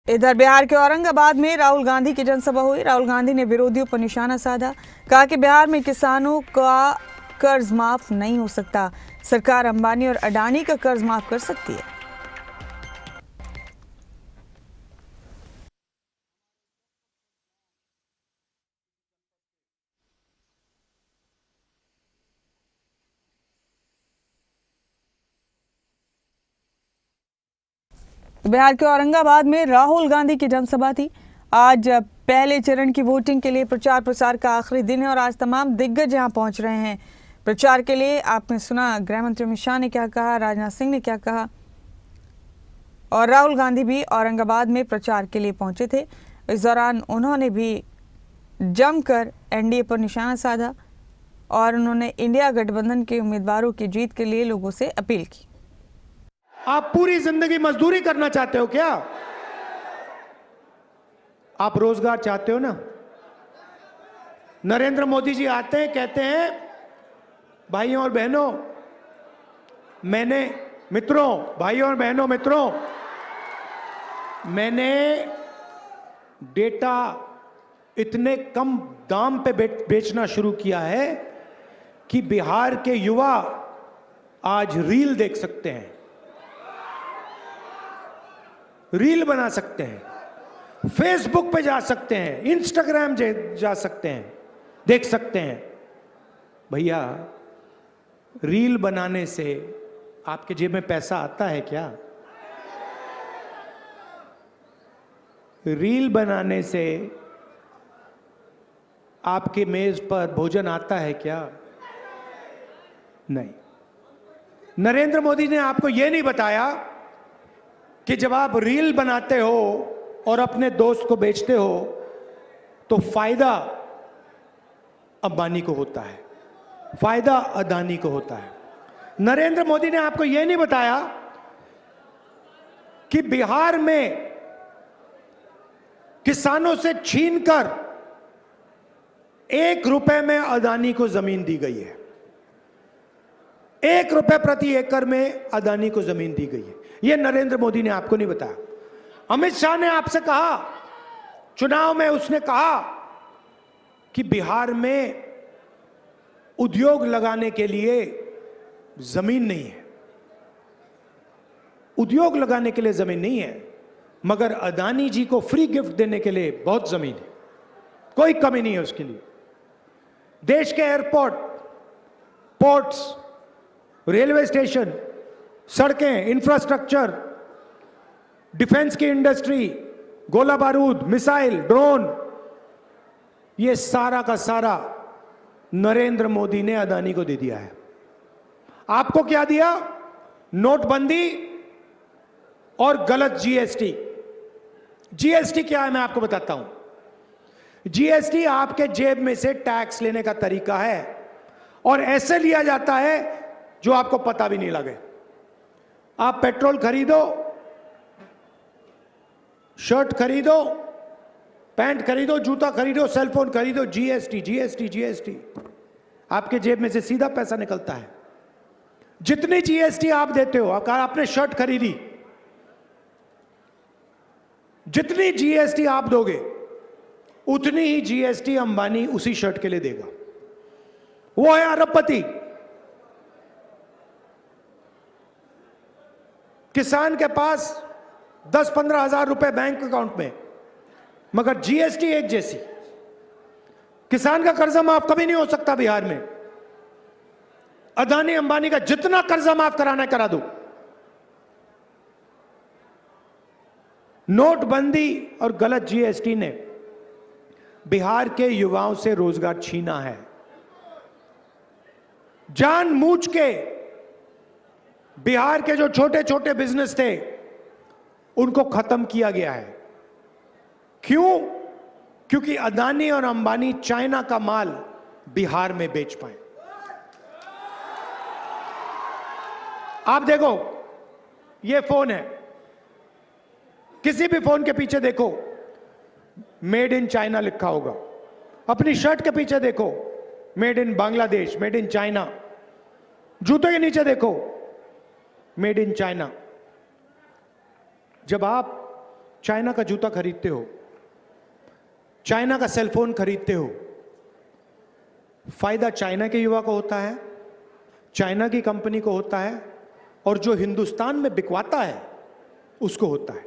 इधर बिहार के औरंगाबाद में राहुल गांधी की जनसभा हुई। राहुल गांधी ने विरोधियों पर निशाना साधा, कहा कि बिहार में किसानों का कर्ज माफ नहीं हो सकता, सरकार अंबानी और अडानी का कर्ज माफ कर सकती है। बिहार के औरंगाबाद में राहुल गांधी की जनसभा थी। आज पहले चरण की वोटिंग के लिए प्रचार प्रसार का आखिरी दिन है और आज तमाम दिग्गज यहां पहुंच रहे हैं प्रचार के लिए। आपने सुना गृह मंत्री अमित शाह ने क्या कहा, राजनाथ सिंह ने क्या कहा, और राहुल गांधी भी औरंगाबाद में प्रचार के लिए पहुंचे थे। इस दौरान उन्होंने भी जमकर एनडीए पर निशाना साधा और उन्होंने इंडिया गठबंधन के उम्मीदवारों की जीत के लिए लोगों से अपील की। आप पूरी जिंदगी मजदूरी करना चाहते हो क्या? आप रोजगार चाहते हो ना? नरेंद्र मोदी जी आते हैं, कहते हैं भाइयों और बहनों, मैंने डेटा इतने कम दाम पे बेचना शुरू किया है कि बिहार के युवा आज रील देख सकते हैं, रील बना सकते हैं, फेसबुक पे जा सकते हैं, इंस्टाग्राम जा सकते हैं, देख सकते हैं। भैया, रील बनाने से आपके जेब में पैसा आता है क्या? रील बनाने से आपके मेज पर भोजन आता है क्या? नहीं। नरेंद्र मोदी ने आपको यह नहीं बताया कि जब आप रील बनाते हो और अपने दोस्त को बेचते हो तो फायदा अंबानी को होता है, फायदा अडानी को होता है। नरेंद्र मोदी ने आपको यह नहीं बताया कि बिहार में किसानों से छीनकर 1 रुपए में अडानी को जमीन दी गई है। 1 रुपए प्रति एकड़ में अडानी को जमीन दी गई है। यह नरेंद्र मोदी ने आपको नहीं बताया। अमित शाह ने आपसे कहा, चुनाव में उसने कहा कि बिहार में उद्योग लगाने के लिए जमीन नहीं है, उद्योग लगाने के लिए जमीन नहीं है, मगर अडानी जी को फ्री गिफ्ट देने के लिए बहुत जमीन है, कोई कमी नहीं है उसके लिए। देश के एयरपोर्ट, पोर्ट्स, रेलवे स्टेशन, सड़कें, इंफ्रास्ट्रक्चर, डिफेंस की इंडस्ट्री, गोला बारूद, मिसाइल, ड्रोन, यह सारा का सारा नरेंद्र मोदी ने अडानी को दे दिया है। आपको क्या दिया? नोटबंदी और गलत जीएसटी। जीएसटी क्या है मैं आपको बताता हूं। जीएसटी आपके जेब में से टैक्स लेने का तरीका है और ऐसे लिया जाता है जो आपको पता भी नहीं लगे। आप पेट्रोल खरीदो, शर्ट खरीदो, पैंट खरीदो, जूता खरीदो, सेलफोन खरीदो, जीएसटी जीएसटी जीएसटी, आपके जेब में से सीधा पैसा निकलता है। जितनी जीएसटी आप देते हो, आपने शर्ट खरीदी, जितनी जीएसटी आप दोगे उतनी ही जीएसटी अंबानी उसी शर्ट के लिए देगा। वो है अरबपति। किसान के पास 10-15 हजार रुपए बैंक अकाउंट में, मगर जीएसटी एक जैसी। किसान का कर्जा माफ कभी नहीं हो सकता बिहार में। अडानी अंबानी का जितना कर्जा माफ कराना है करा दो। नोटबंदी और गलत जीएसटी ने बिहार के युवाओं से रोजगार छीना है। जानबूझ के बिहार के जो छोटे छोटे बिजनेस थे उनको खत्म किया गया है। क्यों? क्योंकि अडानी और अंबानी चाइना का माल बिहार में बेच पाए। आप देखो, ये फोन है, किसी भी फोन के पीछे देखो मेड इन चाइना लिखा होगा। अपनी शर्ट के पीछे देखो made in Bangladesh, made in China. जूते के नीचे देखो मेड इन चाइना। जब आप चाइना का जूता खरीदते हो, चाइना का सेलफोन खरीदते हो, फायदा चाइना के युवा को होता है, चाइना की कंपनी को होता है, और जो हिंदुस्तान में बिकवाता है उसको होता है।